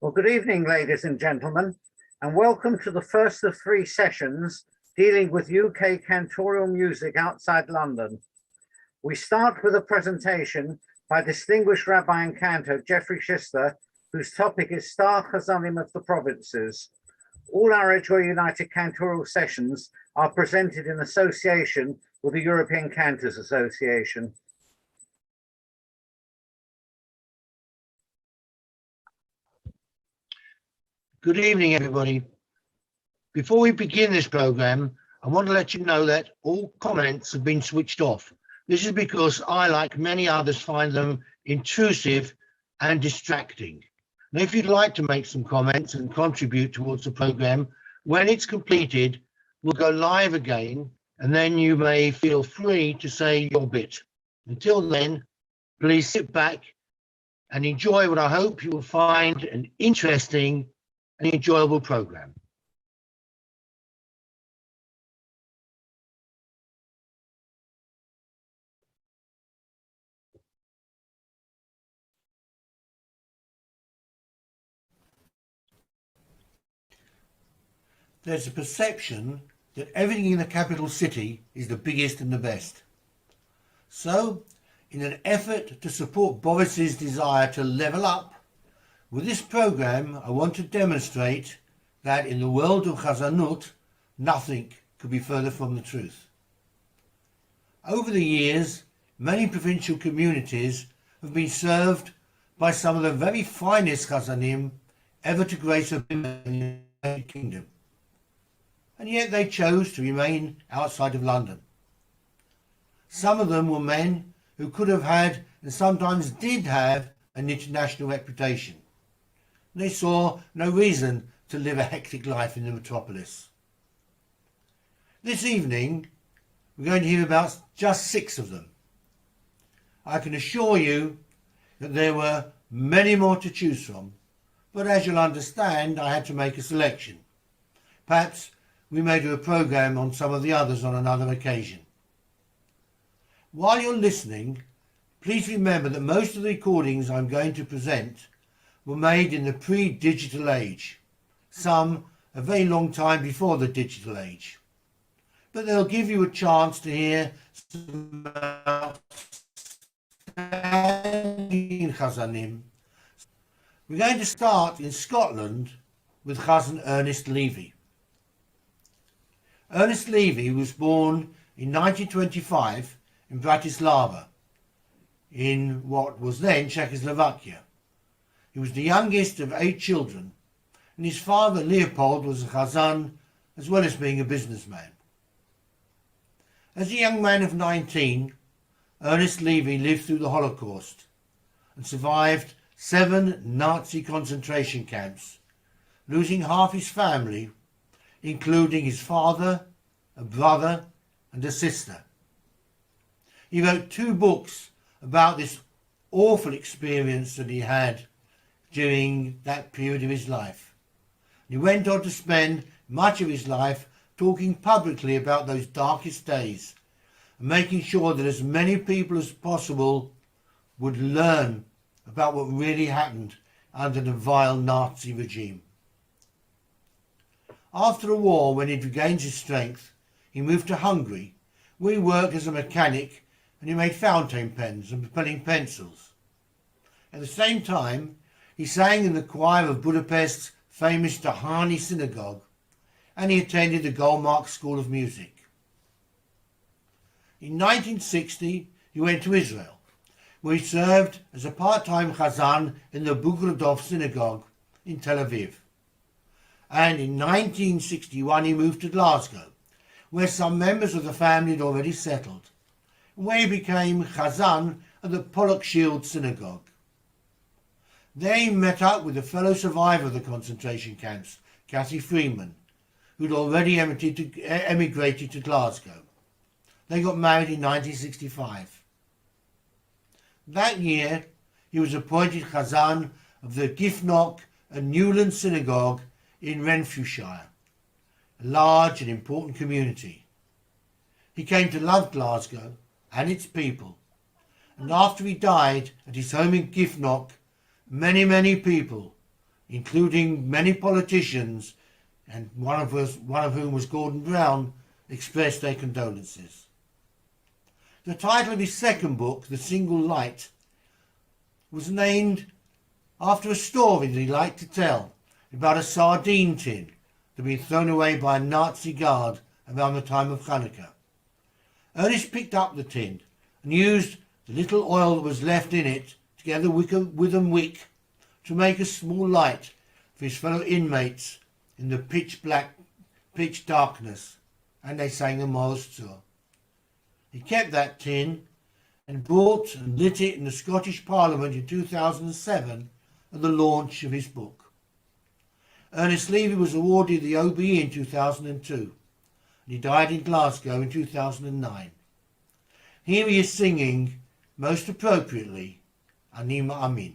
Well, good evening, ladies and gentlemen, and welcome to the first of three sessions dealing with UK cantorial music outside London. We start with a presentation by distinguished Rabbi and Cantor Geoffrey Shisler, whose topic is Star Chazanim of the Provinces. All our Edgware United cantorial sessions are presented in association with the European Cantors Association. Good evening, everybody. Before we begin this program, I want to let you know that all comments have been switched off. This is because I, like many others, find them intrusive and distracting. Now, if you'd like to make some comments and contribute towards the program, when it's completed, we'll go live again, and then you may feel free to say your bit. Until then, please sit back and enjoy what I hope you will find an interesting and enjoyable program. There's a perception that everything in the capital city is the biggest and the best. So, in an effort to support Boris's desire to level up, with this program, I want to demonstrate that in the world of Chazanut, nothing could be further from the truth. Over the years, many provincial communities have been served by some of the very finest Chazanim ever to grace a United Kingdom. And yet they chose to remain outside of London. Some of them were men who could have had, and sometimes did have, an international reputation. They saw no reason to live a hectic life in the metropolis. This evening, we're going to hear about just 6 of them. I can assure you that there were many more to choose from, but as you'll understand, I had to make a selection. Perhaps we may do a program on some of the others on another occasion. While you're listening, please remember that most of the recordings I'm going to present were made in the pre-digital age, some a very long time before the digital age. But they'll give you a chance to hear some outstanding Chazanim. We're going to start in Scotland with Chazan Ernest Levy. Ernest Levy was born in 1925 in Bratislava, in what was then Czechoslovakia. He was the youngest of 8 children, and his father Leopold was a Chazan as well as being a businessman. As a young man of 19, Ernest Levy lived through the Holocaust and survived 7 Nazi concentration camps, losing half his family, including his father, a brother and a sister. He wrote 2 books about this awful experience that he had during that period of his life. He went on to spend much of his life talking publicly about those darkest days and making sure that as many people as possible would learn about what really happened under the vile Nazi regime. After the war, when he'd regained his strength, he moved to Hungary, where he worked as a mechanic and he made fountain pens and propelling pencils. At the same time, he sang in the choir of Budapest's famous Tahani synagogue, and he attended the Goldmark School of Music. In 1960, he went to Israel, where he served as a part-time Chazan in the Bugradov synagogue in Tel Aviv. And in 1961, he moved to Glasgow, where some members of the family had already settled, where he became Chazan at the Pollock Shield synagogue. There he met up with a fellow survivor of the concentration camps, Cathy Freeman, who'd already emigrated to Glasgow. They got married in 1965. That year, he was appointed Chazan of the Giffnock and Newland Synagogue in Renfrewshire, a large and important community. He came to love Glasgow and its people, and after he died at his home in Giffnock, many people including many politicians, and one of whom was Gordon Brown, expressed their condolences. The title of his second book, The Single Light, was named after a story that he liked to tell about a sardine tin that had been thrown away by a Nazi guard around the time of Hanukkah. Ernest picked up the tin and used the little oil that was left in it, together with a wick, to make a small light for his fellow inmates in the pitch darkness, and they sang a Mozart. He kept that tin and brought and lit it in the Scottish Parliament in 2007 at the launch of his book. Ernest Levy was awarded the OBE in 2002, and he died in Glasgow in 2009. Here he is singing, most appropriately, Ani Ma'amin.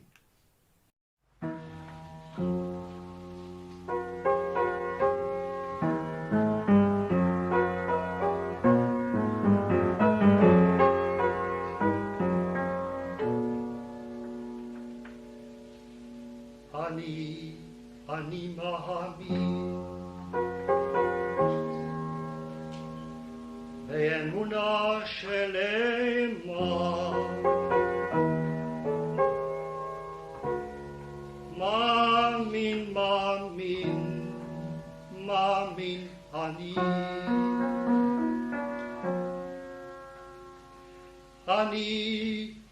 Ani Ma'amin באמונה שלמה מאמין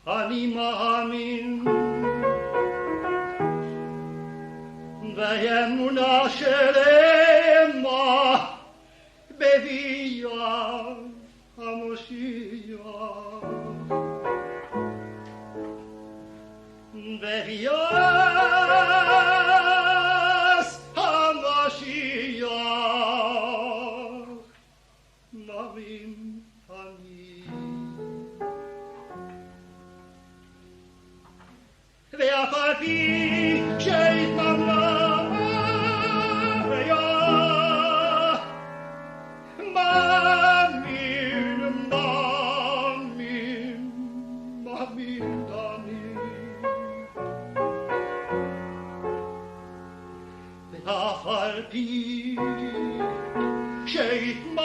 אני מאמין באמונה שלמה בביאה המשיח בביאת המשיח מאמין אני ואף על פי שהתממנה פי שהתממיה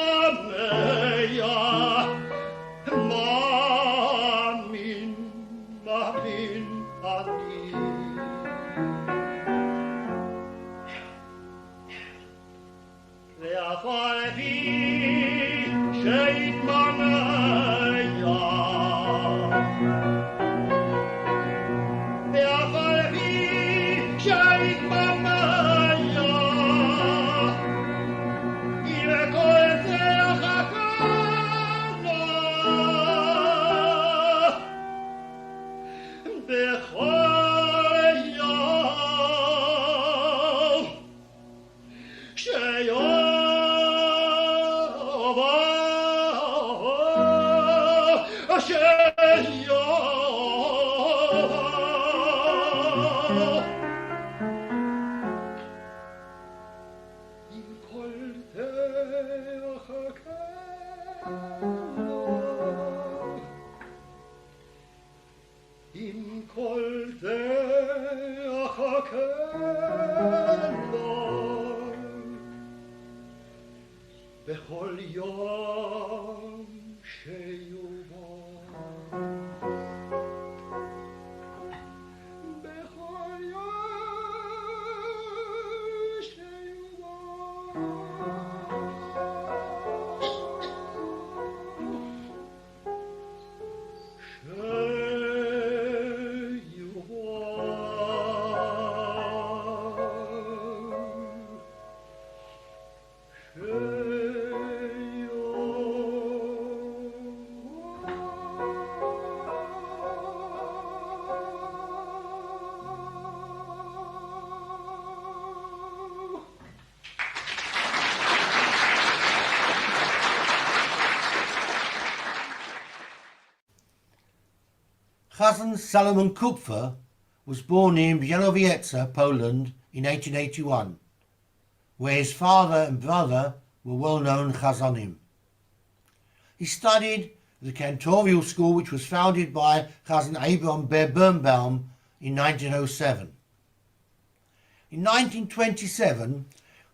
מאמין אני ואף על פי שהתממיה ואף על פי שהתממיה בכל יום שיובא בכל יום Chazan Salomon Kupfer was born in Białowieża, Poland in 1881, where his father and brother were well-known Chazanim. He studied at the Cantorial School, which was founded by Chazan Abraham Ber Birnbaum in 1907. In 1927,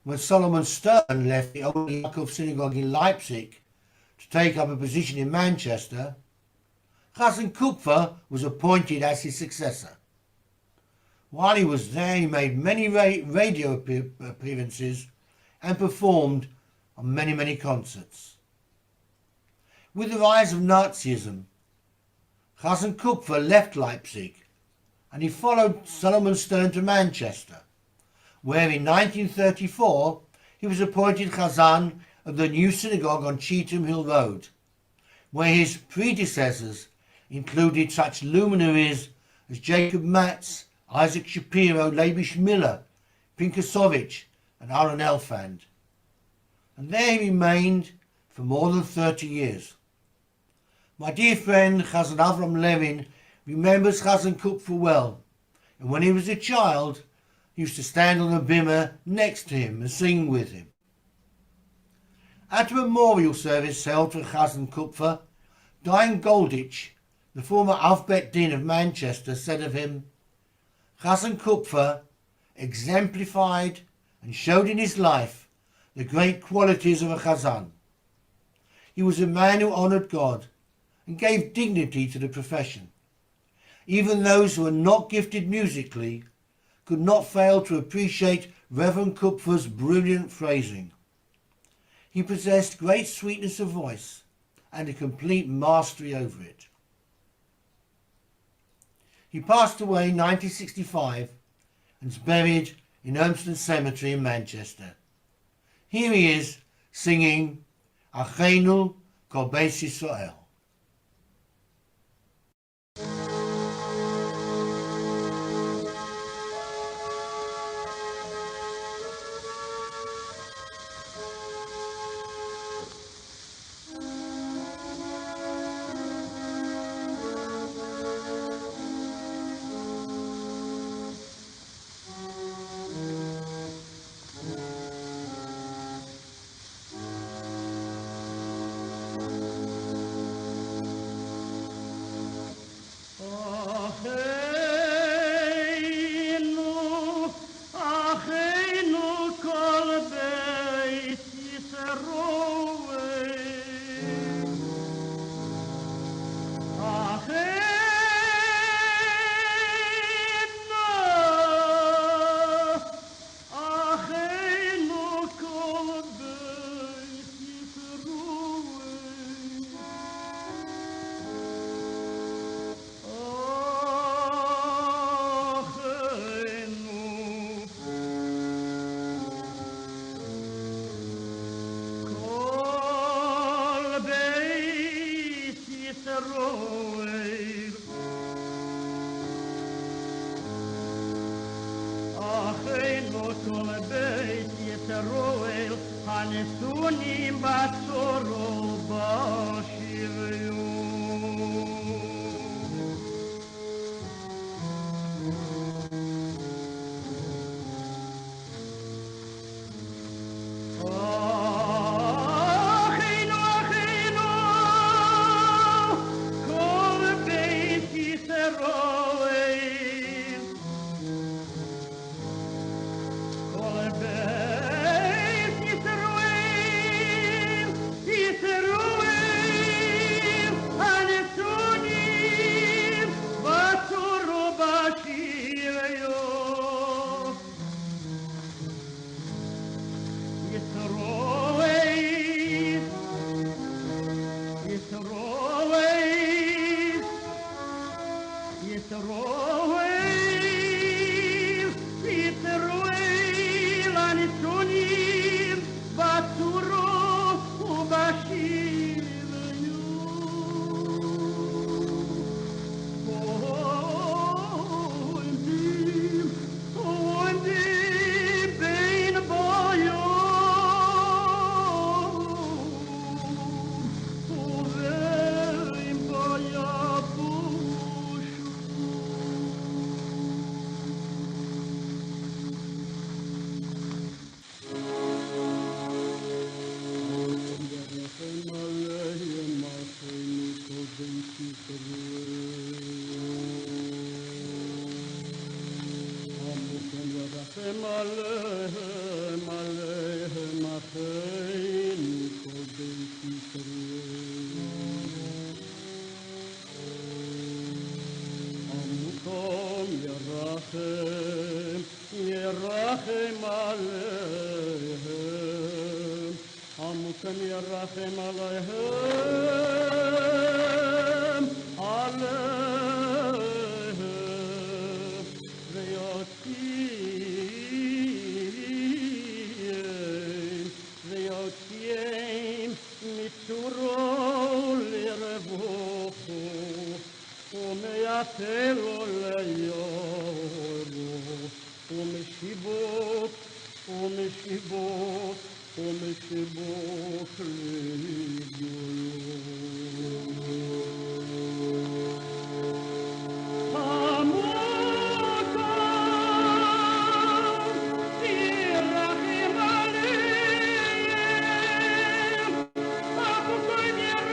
when Solomon Stern left the Old Yaakov Synagogue in Leipzig to take up a position in Manchester, Chazan Kupfer was appointed as his successor. While he was there, he made many radio appearances and performed on many concerts. With the rise of Nazism, Chazan Kupfer left Leipzig and he followed Solomon Stern to Manchester, where in 1934 he was appointed Chazan of the new synagogue on Cheetham Hill Road, where his predecessors included such luminaries as Jacob Matz, Isaac Shapiro, Leibish Miller, Pinkasovich and Aaron Elfand. And there he remained for more than 30 years. My dear friend Chazan Avram Levin remembers Chazan Kupfer well, and when he was a child, he used to stand on the bimah next to him and sing with him. At a memorial service held for Chazan Kupfer, Diane Golditch, the former Avbet Din of Manchester, said of him, Chazan Kupfer exemplified and showed in his life the great qualities of a Chazan. He was a man who honoured God and gave dignity to the profession. Even those who were not gifted musically could not fail to appreciate Reverend Kupfer's brilliant phrasing. He possessed great sweetness of voice and a complete mastery over it. He passed away in 1965 and is buried in Urmston Cemetery in Manchester. Here he is singing Achenu Kol Beis Yisrael. ירחם עליהם, עמוקם ירחם עליהם, עליהם, ויוציאם מצורו לרבוכו, ומייתרו ליורו, ומשיבות לגויו. עמוקם ירחם עליהם, עמוקם ירחם עליהם, עמוקם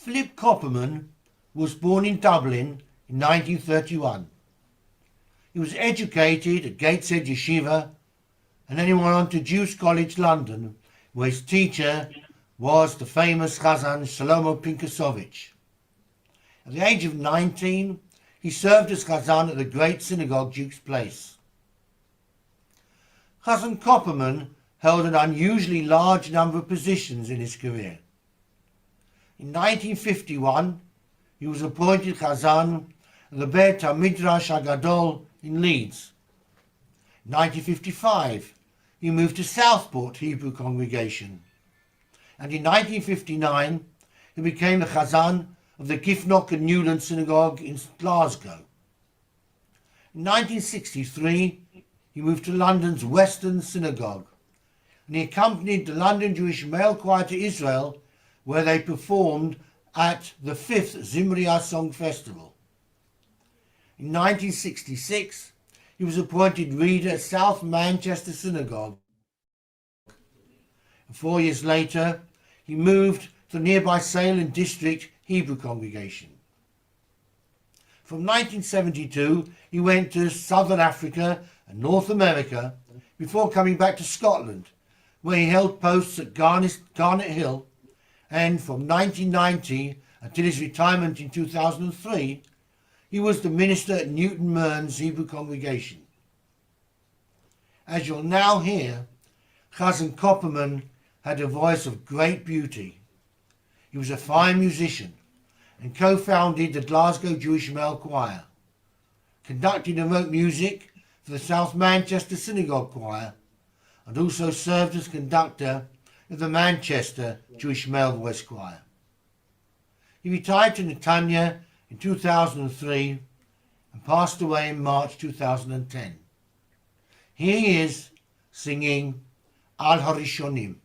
Philip Copperman was born in Dublin in 1931. He was educated at Gateshead Yeshiva and then he went on to Jewish College London, where his teacher was the famous Chazan Shlomo Pinkasovich. At the age of 19, he served as Chazan at the Great Synagogue Duke's Place. Chazan Copperman held an unusually large number of positions in his career. In 1951, he was appointed Chazan at the Beit HaMidrash HaGadol in Leeds. In 1955, he moved to Southport Hebrew Congregation. And in 1959, he became the Chazan of the Giffnock and Newland Synagogue in Glasgow. In 1963, he moved to London's Western Synagogue, and he accompanied the London Jewish Male Choir to Israel, where they performed at the 5th Zimri Song Festival. In 1966, he was appointed reader at South Manchester Synagogue. 4 years later, he moved to the nearby Salem District Hebrew Congregation. From 1972, he went to Southern Africa and North America before coming back to Scotland, where he held posts at Garnet Hill, and from 1990 until his retirement in 2003, he was the minister at Newton Mearns Hebrew Congregation. As you'll now hear, Chazan Copperman had a voice of great beauty. He was a fine musician and co-founded the Glasgow Jewish Male Choir, conducted and wrote music for the South Manchester Synagogue Choir, and also served as conductor of the Manchester Jewish Mail Esquire. He retired to Netanya in 2003 and passed away in March 2010. Here he is singing Al Harishonim.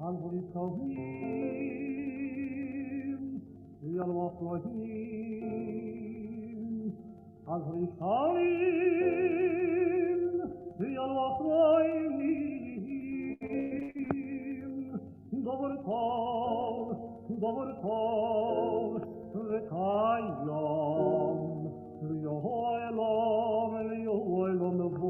Al Harishonim, Yal Wafrohim, Al Harishonim, Yal Wafrohim, Dover Tov, Rekayom, Yoelom, Yoelom,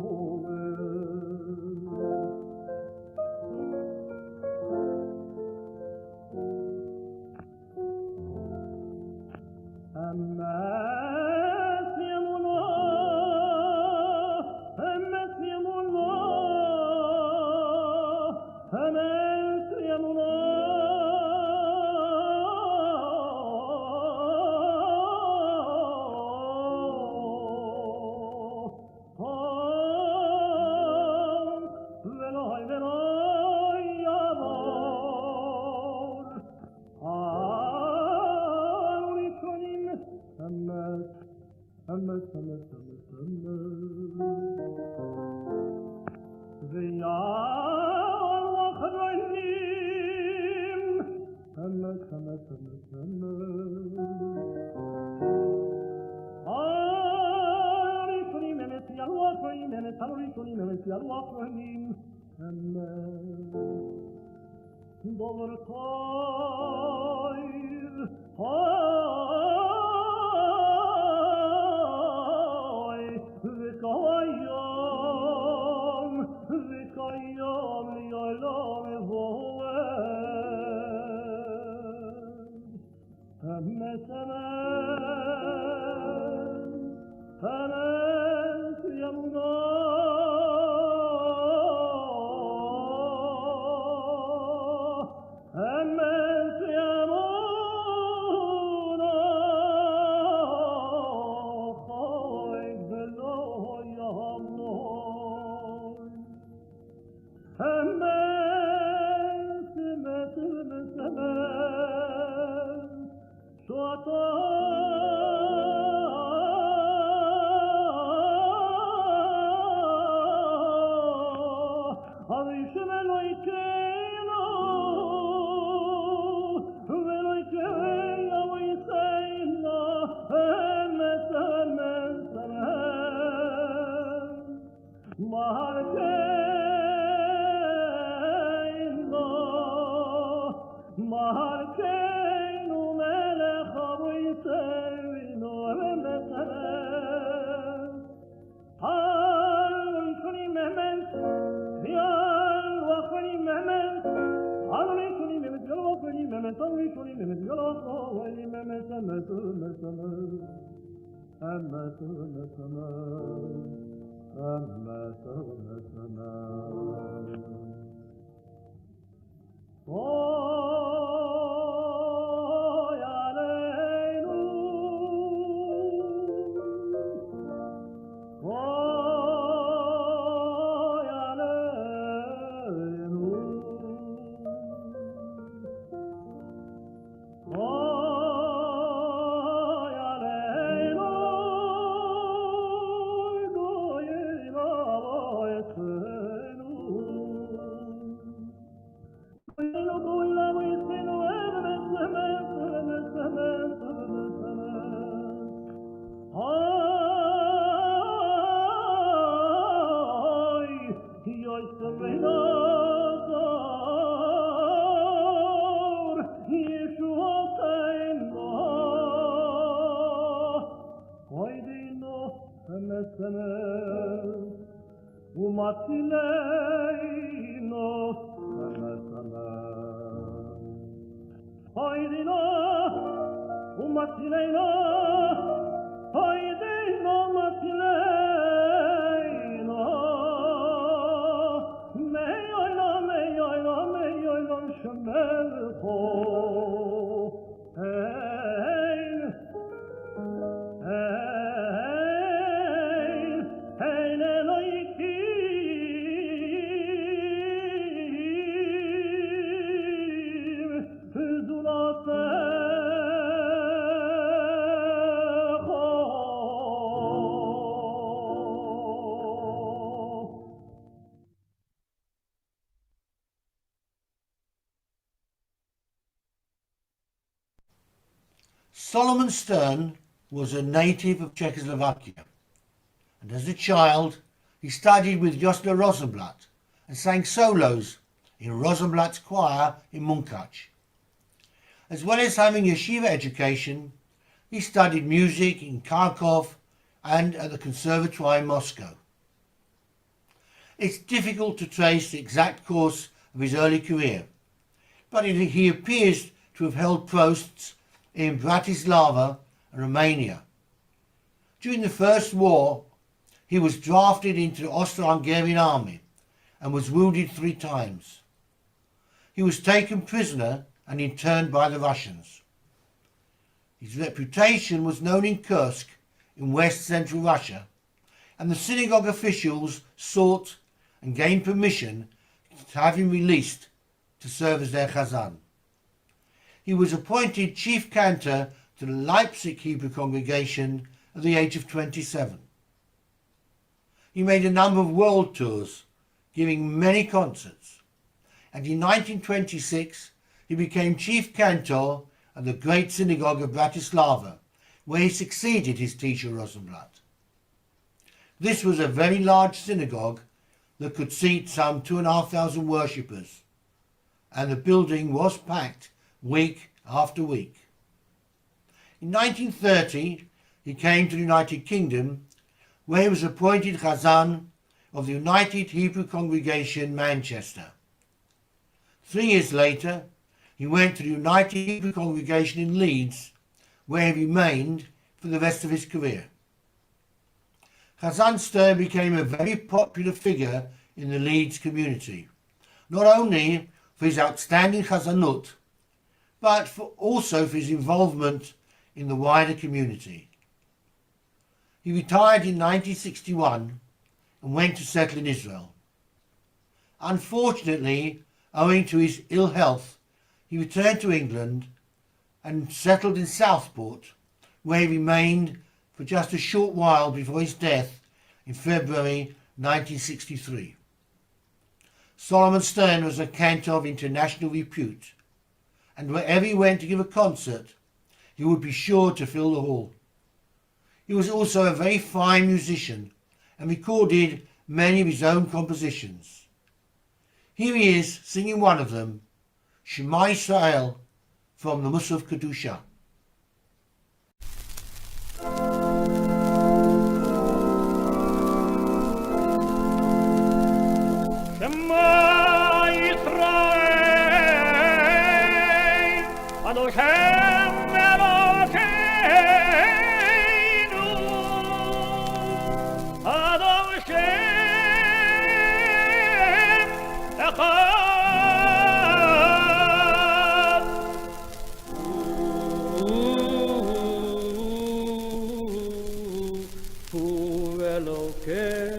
Solomon Stern was a native of Czechoslovakia, and as a child he studied with Shisler Rosenblatt and sang solos in Rosenblatt's choir in Munkac. As well as having yeshiva education, he studied music in Kharkov and at the Conservatoire in Moscow. It's difficult to trace the exact course of his early career, but he appears to have held posts in Bratislava and Romania. During the First War, he was drafted into the Austro-Hungarian army and was wounded 3 times. He was taken prisoner and interned by the Russians. His reputation was known in Kursk, in west-central Russia, and the synagogue officials sought and gained permission to have him released to serve as their Chazan. He was appointed chief cantor to the Leipzig Hebrew congregation at the age of 27. He made a number of world tours, giving many concerts, and in 1926 he became chief cantor at the Great Synagogue of Bratislava, where he succeeded his teacher Rosenblatt. This was a very large synagogue that could seat some 2,500 worshippers, and the building was packed week after week. In 1930, he came to the United Kingdom, where he was appointed Chazan of the United Hebrew Congregation, Manchester. 3 years later, he went to the United Hebrew Congregation in Leeds, where he remained for the rest of his career. Chazan Stern became a very popular figure in the Leeds community, not only for his outstanding Chazanut, but also for his involvement in the wider community. He retired in 1961 and went to settle in Israel. Unfortunately, owing to his ill health, he returned to England and settled in Southport, where he remained for just a short while before his death in February 1963. Solomon Stern was a cantor of international repute, and wherever he went to give a concert, he would be sure to fill the hall. He was also a very fine musician and recorded many of his own compositions. Here he is singing one of them, Shema Yisrael, from the Musaf Kedusha. Shema Yisrael, Adoshem Elokeinu, Adoshem Echad. Hu Elokeinu,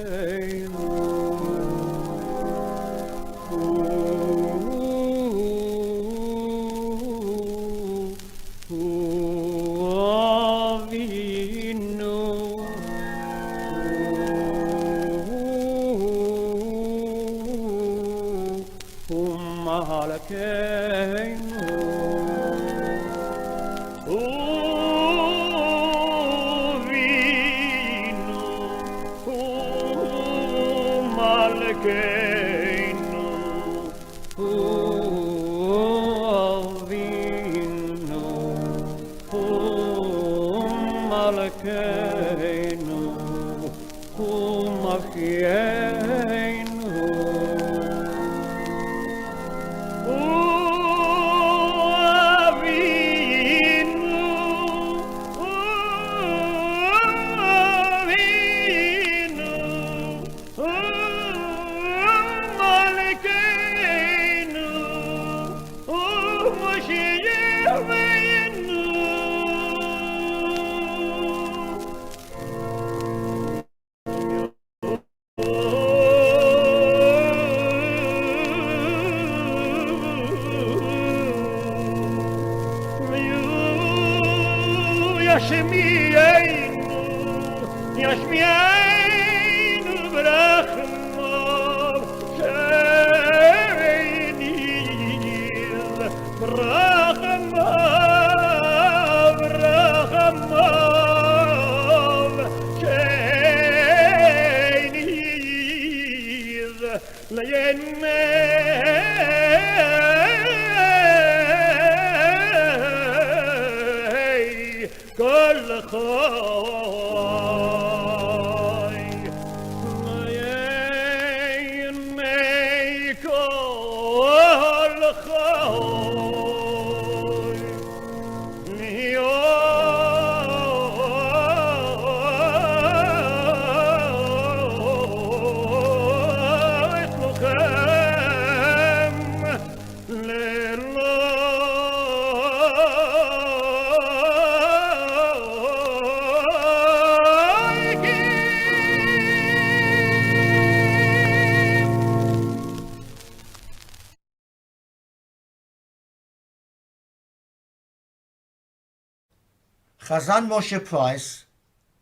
Chazan Moshe Price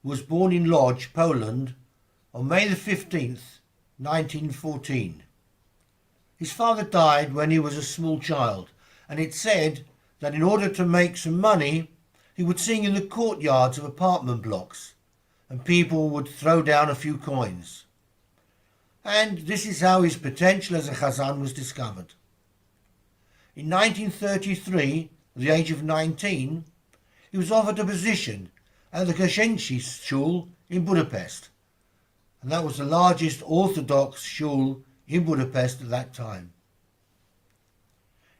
was born in Lodz, Poland on May the 15th, 1914. His father died when he was a small child, and it's said that in order to make some money he would sing in the courtyards of apartment blocks and people would throw down a few coins. And this is how his potential as a Chazan was discovered. In 1933, at the age of 19, he was offered a position at the Geoffrey shul in Budapest, and that was the largest Orthodox shul in Budapest at that time.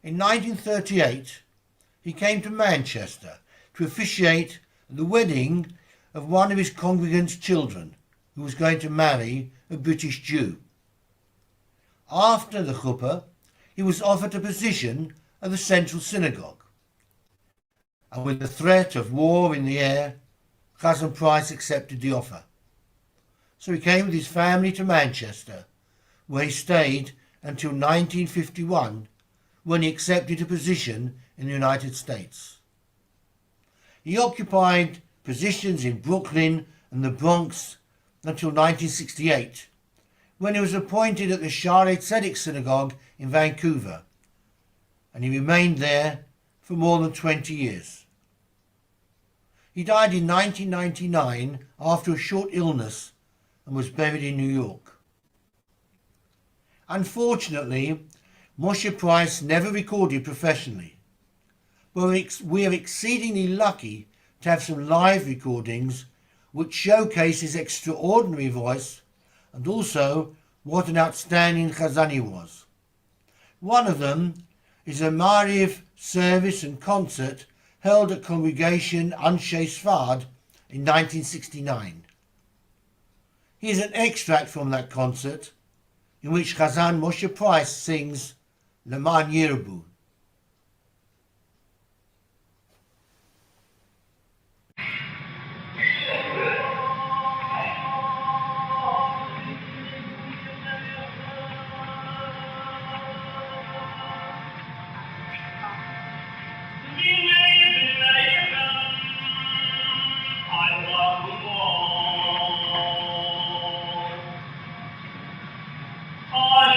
In 1938, he came to Manchester to officiate the wedding of one of his congregants' children, who was going to marry a British Jew. After the chuppah, he was offered a position at the Central Synagogue. And with the threat of war in the air, Chazan Price accepted the offer. So he came with his family to Manchester, where he stayed until 1951, when he accepted a position in the United States. He occupied positions in Brooklyn and the Bronx until 1968, when he was appointed at the Shaarei Tzedek Synagogue in Vancouver, and he remained there for more than 20 years. He died in 1999 after a short illness and was buried in New York. Unfortunately, Moshe Price never recorded professionally, but we are exceedingly lucky to have some live recordings which showcase his extraordinary voice and also what an outstanding Chazan he was. One of them is a Mariv service and concert held at Congregation Anshe Sfard in 1969. Here's an extract from that concert in which Chazan Moshe Price sings Leman Yirbu. Oh,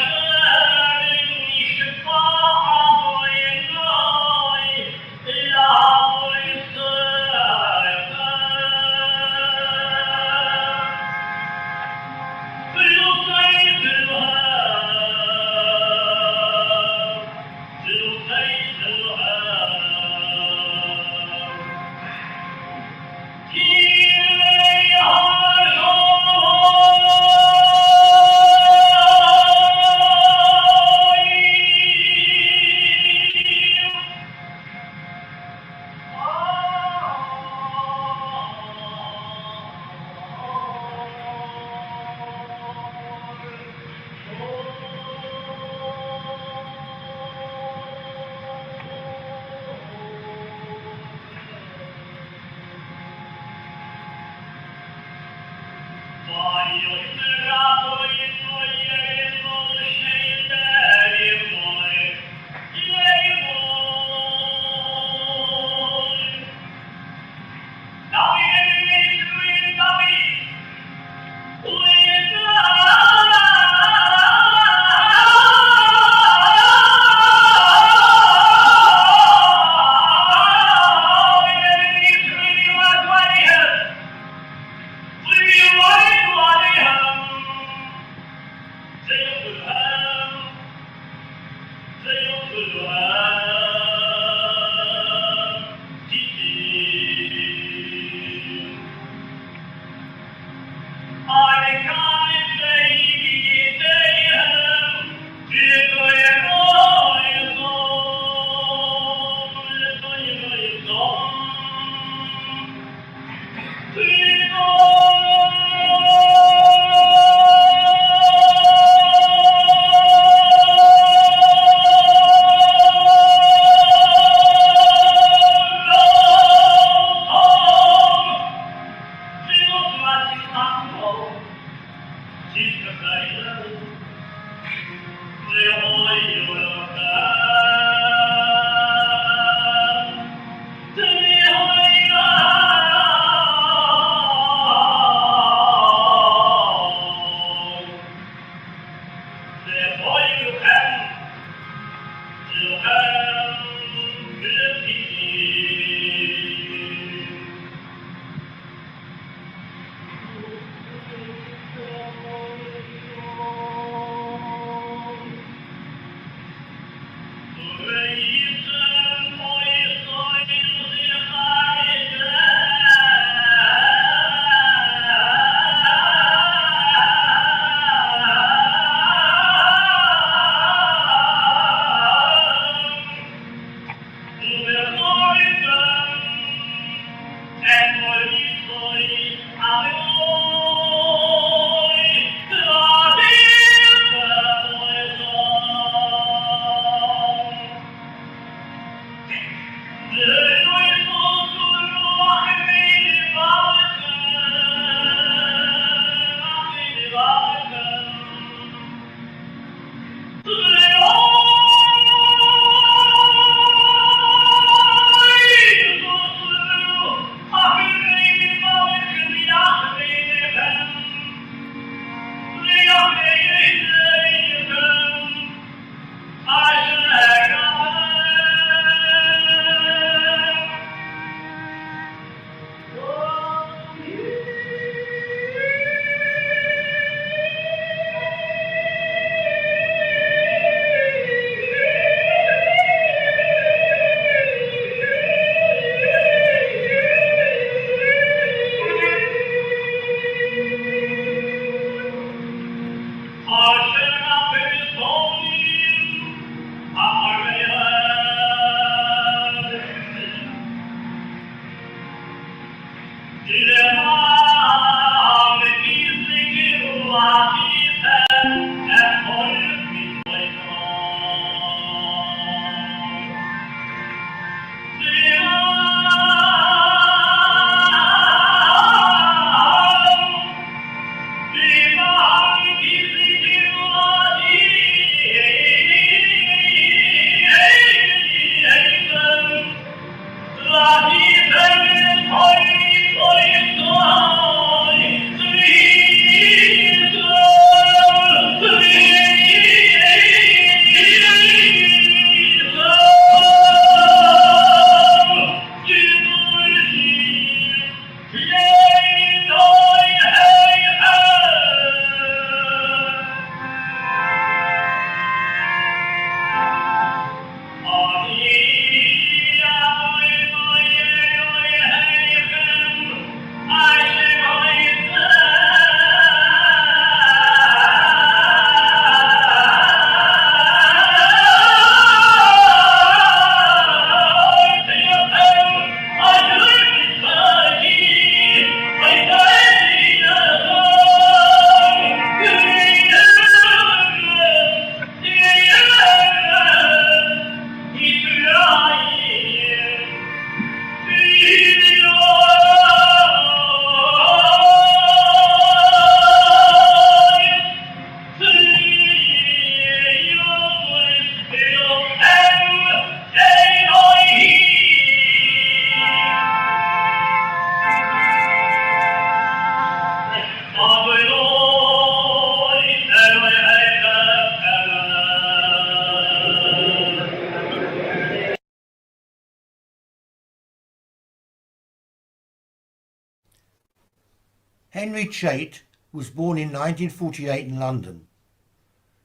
Henry Chait was born in 1948 in London.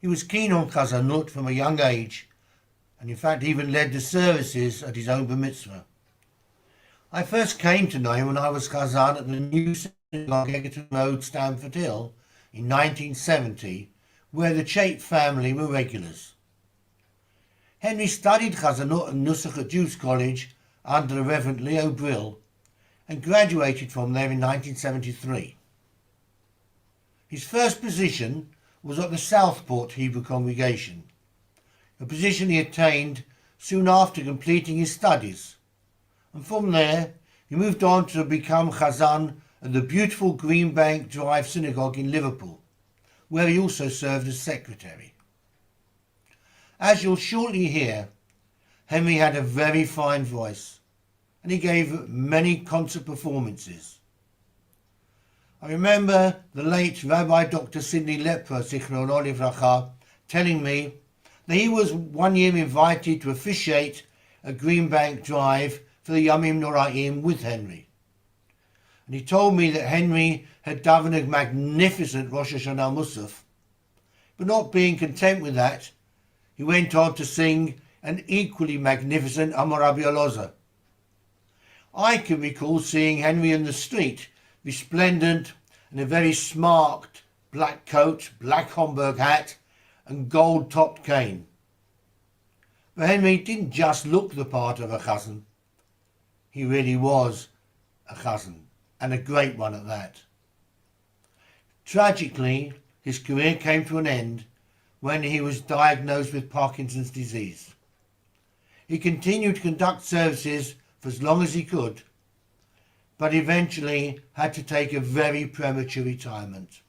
He was keen on Chazanut from a young age, and in fact even led the services at his own bar mitzvah. I first came to know him when I was Chazan at the new synagogue Egerton Road, Stamford Hill, in 1970, where the Chait family were regulars. Henry studied Chazanut and Nusach at Jews College under the Reverend Leo Brill and graduated from there in 1973. His first position was at the Southport Hebrew congregation, a position he attained soon after completing his studies, and from there he moved on to become Chazan at the beautiful Greenbank Drive Synagogue in Liverpool, where he also served as secretary. As you'll shortly hear, Henry had a very fine voice, and he gave many concert performances. I remember the late Rabbi Dr. Sidney Lepra, Zichrono Livracha, telling me that he was one year invited to officiate at Greenbank Drive for the Yamim Noraim with Henry. And he told me that Henry had done a magnificent Rosh Hashanah Musaf, but not being content with that, he went on to sing an equally magnificent Amar Rabbi Elazar. I can recall seeing Henry in the street, resplendent in a very smart black coat, black Homburg hat and gold-topped cane. But Henry didn't just look the part of a cousin. He really was a cousin, and a great one at that. Tragically, his career came to an end when he was diagnosed with Parkinson's disease. He continued to conduct services for as long as he could, but eventually had to take a very premature retirement.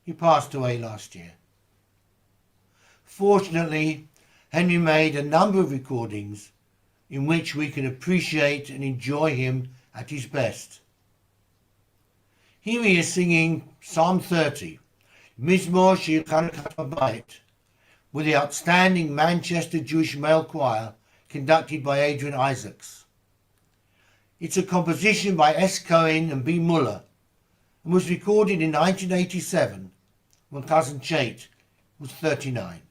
He passed away last year. Fortunately, Henry made a number of recordings in which we can appreciate and enjoy him at his best. Here he is singing Psalm 30, Mizmor Shir Chanukah Habayit, with the outstanding Manchester Jewish Male Choir conducted by Adrian Isaacs. It's a composition by S. Cohen and B. Muller and was recorded in 1987 when Cousin Chait was 39.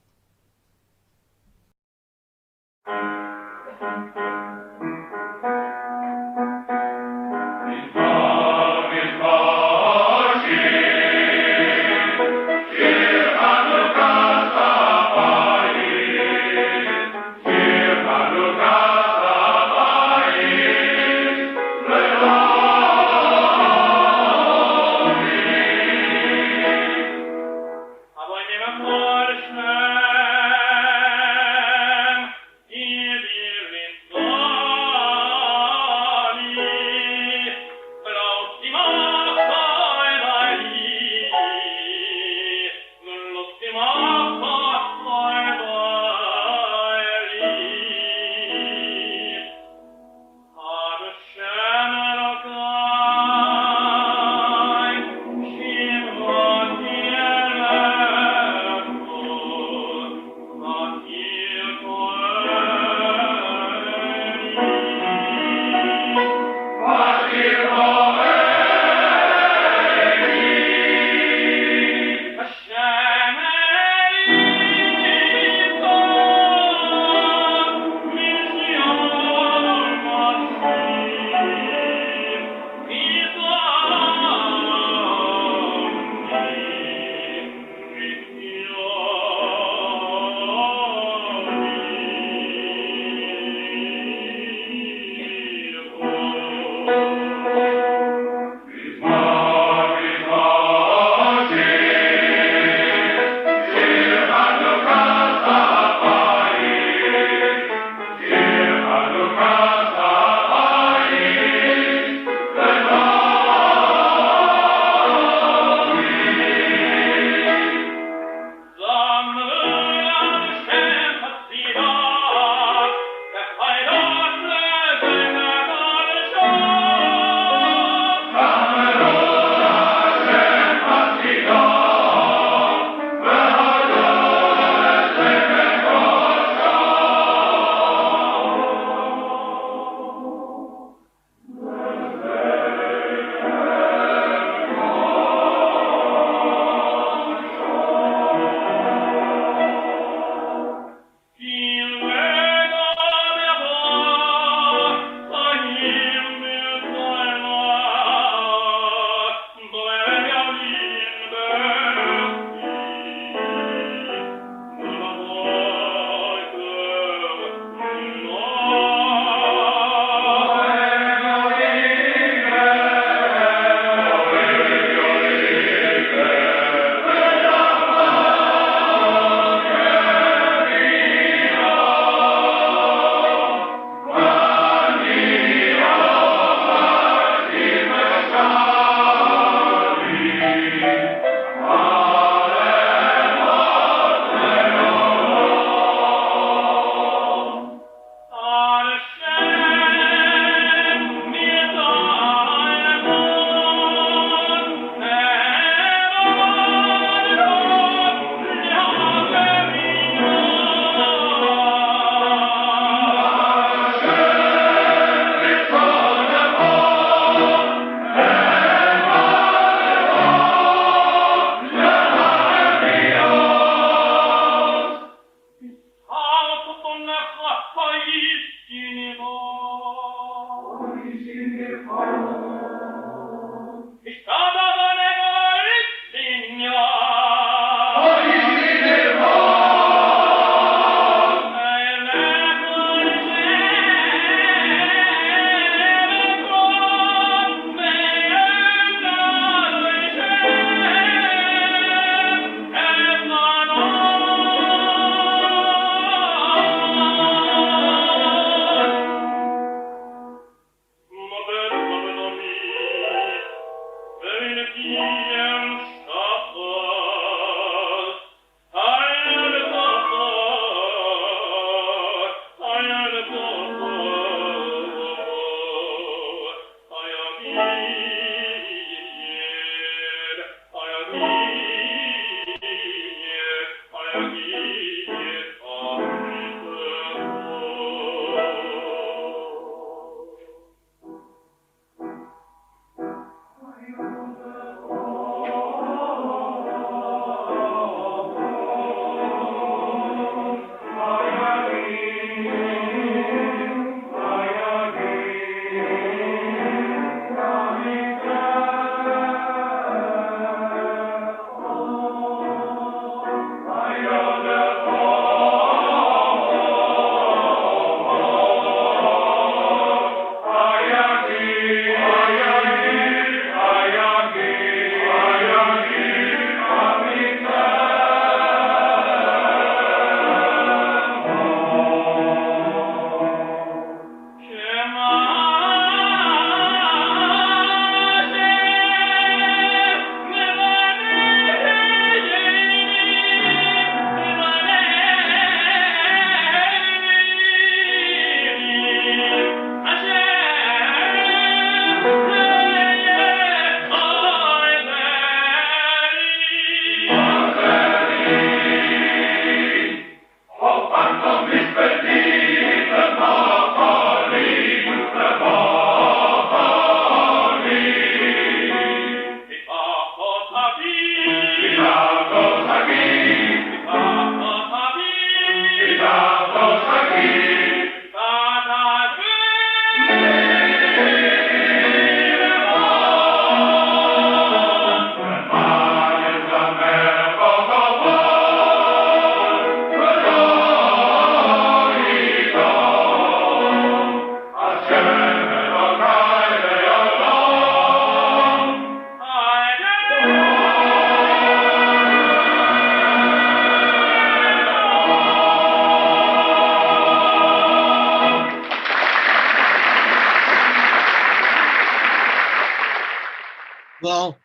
Well,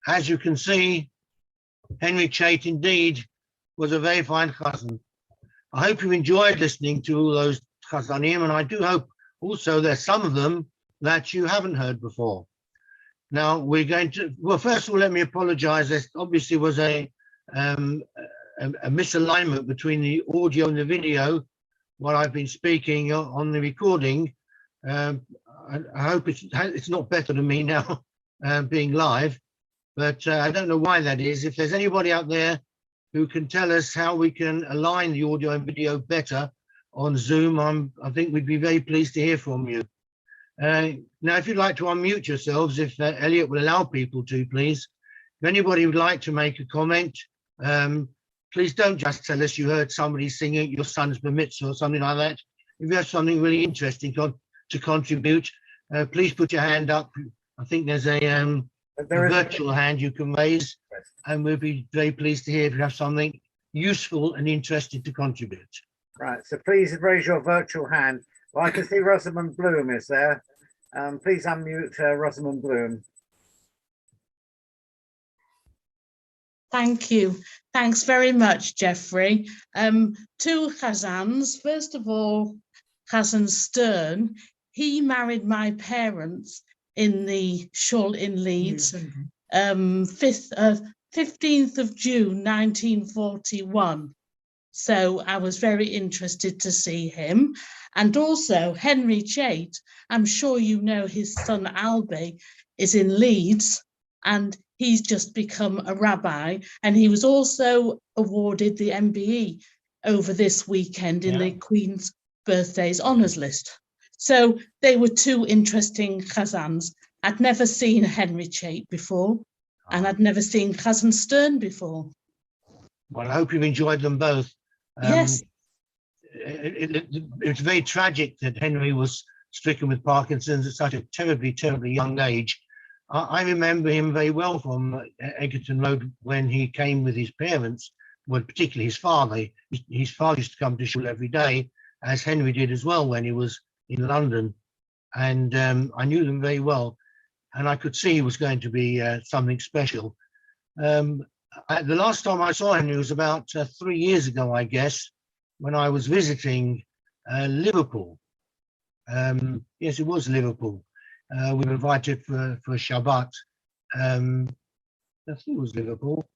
as you can see, Henry Chait indeed was a very fine chazan. I hope you enjoyed listening to all those chazanim, and I do hope also there's some of them that you haven't heard before. Now we're going to, well, first of all, let me apologize. There obviously was a misalignment between the audio and the video while I've been speaking on the recording. I hope it's not better than me now being live, but I don't know why that is. If there's anybody out there who can tell us how we can align the audio and video better on Zoom, I think we'd be very pleased to hear from you. Now, if you'd like to unmute yourselves, if Elliot will allow people to, please. If anybody would like to make a comment, please don't just tell us you heard somebody singing your son's bar mitzvah or something like that. If you have something really interesting to contribute, please put your hand up. I think there's a virtual hand you can raise, and we'll be very pleased to hear if you have something useful and interesting to contribute. Right, so please raise your virtual hand. Well, I can see Rosamund Bloom is there. Please unmute Rosamund Bloom. Thank you. Thanks very much, Geoffrey. Two chazans. First of all, Chazan Stern. He married my parents in the shul in Leeds, 15th of June, 1941. So I was very interested to see him. And also Henry Chait, I'm sure you know his son Albie is in Leeds, and he's just become a rabbi, and he was also awarded the MBE over this weekend in the Queen's Birthdays Honours List. So they were two interesting chazans. I'd never seen Henry Chait before, and I'd never seen Chazan Stern before. Well, I hope you've enjoyed them both. Yes. It's very tragic that Henry was stricken with Parkinson's at such a terribly, terribly young age. I remember him very well from Egerton Road when he came with his parents, well, particularly his father. His father used to come to shul every day, as Henry did as well when he was in London. And I knew them very well, and I could see he was going to be something special. The last time I saw Henry was about 3 years ago, I guess, when I was visiting Liverpool. Yes, it was Liverpool. We were invited for Shabbat. I think it was Liverpool.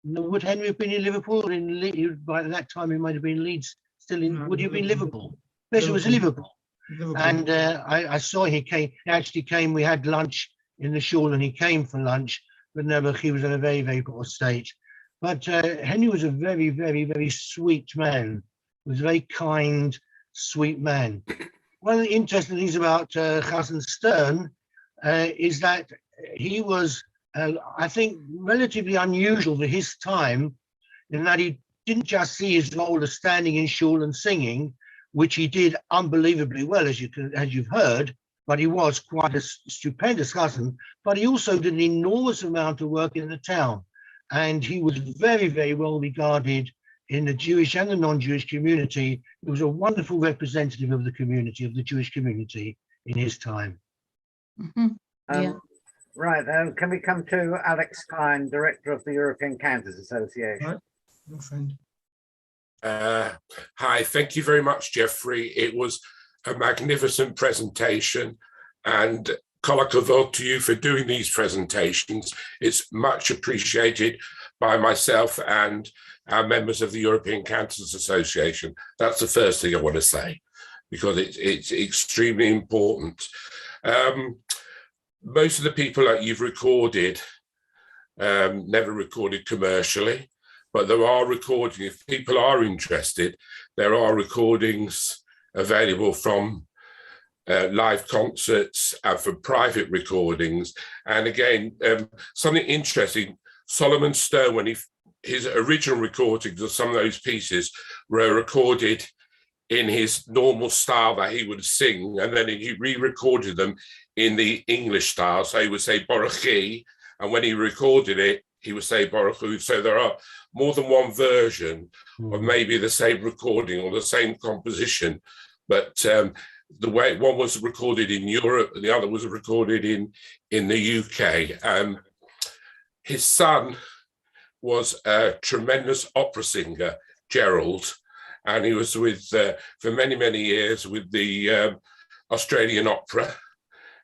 No, would Henry have been in Liverpool? By that time, he might have been Leeds. Still in? Would he have been Liverpool? Yes, it was Liverpool. And I saw he came. He actually came. We had lunch in the shul, and he came for lunch. But never, he was in a very, very poor state. But Henry was a very, very, very sweet man. He was a very kind, sweet man. One of the interesting things about Chazan Stern is that he was, I think, relatively unusual for his time, in that he didn't just see his role as standing in shul and singing, which he did unbelievably well, as you've heard, but he was quite a stupendous chazan. But he also did an enormous amount of work in the town. And he was very, very well regarded in the Jewish and the non-Jewish community. He was a wonderful representative of the community, of the Jewish community in his time. Mm-hmm. Right, can we come to Alex Klein, Director of the European Cantors Association? Right. Your friend. Hi, thank you very much, Geoffrey. It was a magnificent presentation, and kol hakavod to you for doing these presentations. It's much appreciated by myself and our members of the European Cantors Association. That's the first thing I want to say, because it's extremely important. Most of the people that you've recorded never recorded commercially, but there are recordings. If people are interested, there are recordings available from live concerts and for private recordings. And again, something interesting, Solomon Stone, when his original recordings of some of those pieces were recorded in his normal style that he would sing, and then he re-recorded them in the English style. So he would say Baruch He, and when he recorded it, he would say Baruch Hu. So there are more than one version of maybe the same recording or the same composition, but the way one was recorded in Europe and the other was recorded in the UK. His son was a tremendous opera singer, Gerald, and he was with for many, many years with the Australian Opera,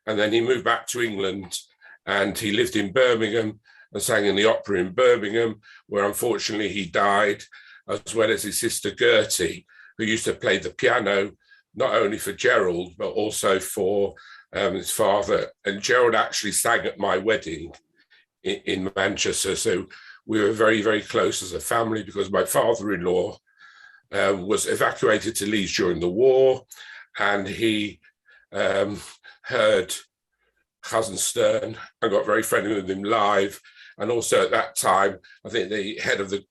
and then he moved back to England and he lived in Birmingham and sang in the opera in Birmingham, where unfortunately he died, as well as his sister Gertie, who used to play the piano, not only for Gerald, but also for his father. And Gerald actually sang at my wedding in Manchester. So we were very, very close as a family, because my father-in-law was evacuated to Leeds during the war, and he heard Cousin Stern and got very friendly with him live. And also at that time, I think the head of the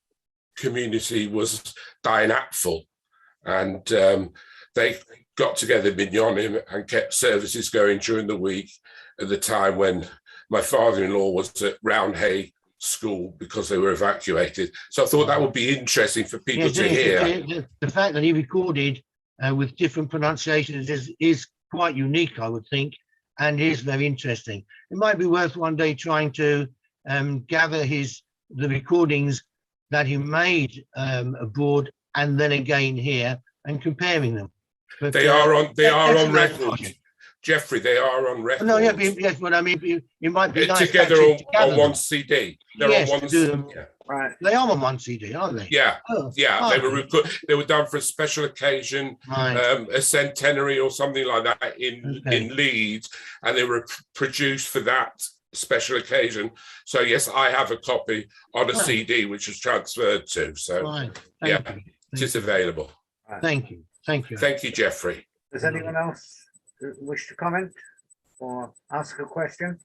community was Diane Apfel, and they got together Mignonim and kept services going during the week at the time when my father-in-law was at Roundhay School, because they were evacuated. So I thought that would be interesting for people to hear. The fact that he recorded with different pronunciations is quite unique, I would think, and is very interesting. It might be worth one day trying to gather the recordings that he made abroad and then again here, and comparing them. But, they are on record. Project. Geoffrey, they are on record. No, yes, but I mean, it might be nice together on one them. CD. They're yes, on one CD. Yeah. Right. They are on one CD, aren't they? Yeah, Oh, they were done for a special occasion, right. A centenary or something like that in Leeds, and they were produced for that special occasion. So yes, I have a copy on a CD which was transferred to. So Thank yeah, you. it is available. Right. Thank you. Thank you, Geoffrey. Does anyone else wish to comment or ask a question?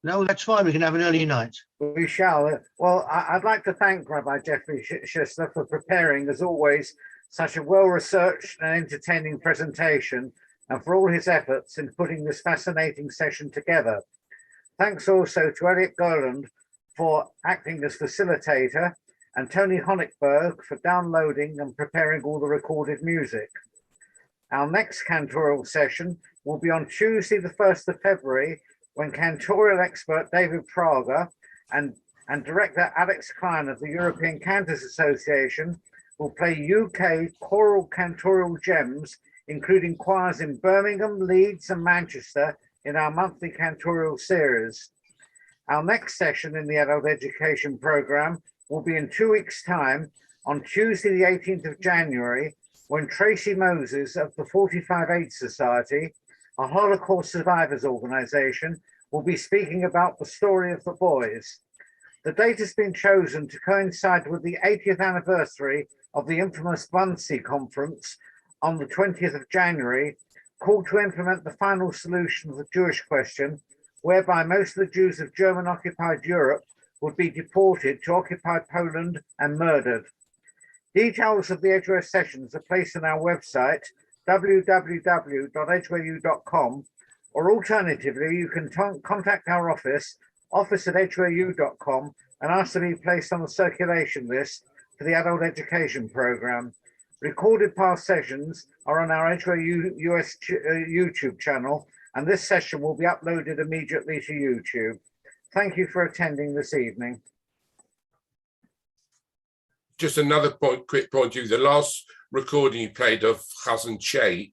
No, that's fine. We can have an early night. We shall. Well, I'd like to thank Rabbi Geoffrey Shisler for preparing, as always, such a well-researched and entertaining presentation, and for all his efforts in putting this fascinating session together. Thanks also to Elliot Goland for acting as facilitator, and Tony Honigberg for downloading and preparing all the recorded music. Our next cantorial session will be on Tuesday, the 1st of February, when cantorial expert David Prager and director Alex Klein of the European Cantors Association will play UK choral cantorial gems, including choirs in Birmingham, Leeds and Manchester, in our monthly cantorial series. Our next session in the adult education programme will be in 2 weeks' time, on Tuesday the 18th of January, when Tracy Moses of the 45 AIDS Society, a Holocaust survivors organisation, will be speaking about the story of the boys. The date has been chosen to coincide with the 80th anniversary of the infamous Wannsee Conference on the 20th of January, called to implement the final solution of the Jewish question, whereby most of the Jews of German-occupied Europe would be deported to occupied Poland and murdered. Details of the Edgeware sessions are placed on our website, www.edgwareu.com, or alternatively, you can contact our office@edgwareu.com, and ask to be placed on the circulation list for the adult education program. Recorded past sessions are on our Edgeware US YouTube channel, and this session will be uploaded immediately to YouTube. Thank you for attending this evening. Just another quick point. The last recording you played of Chazan Chait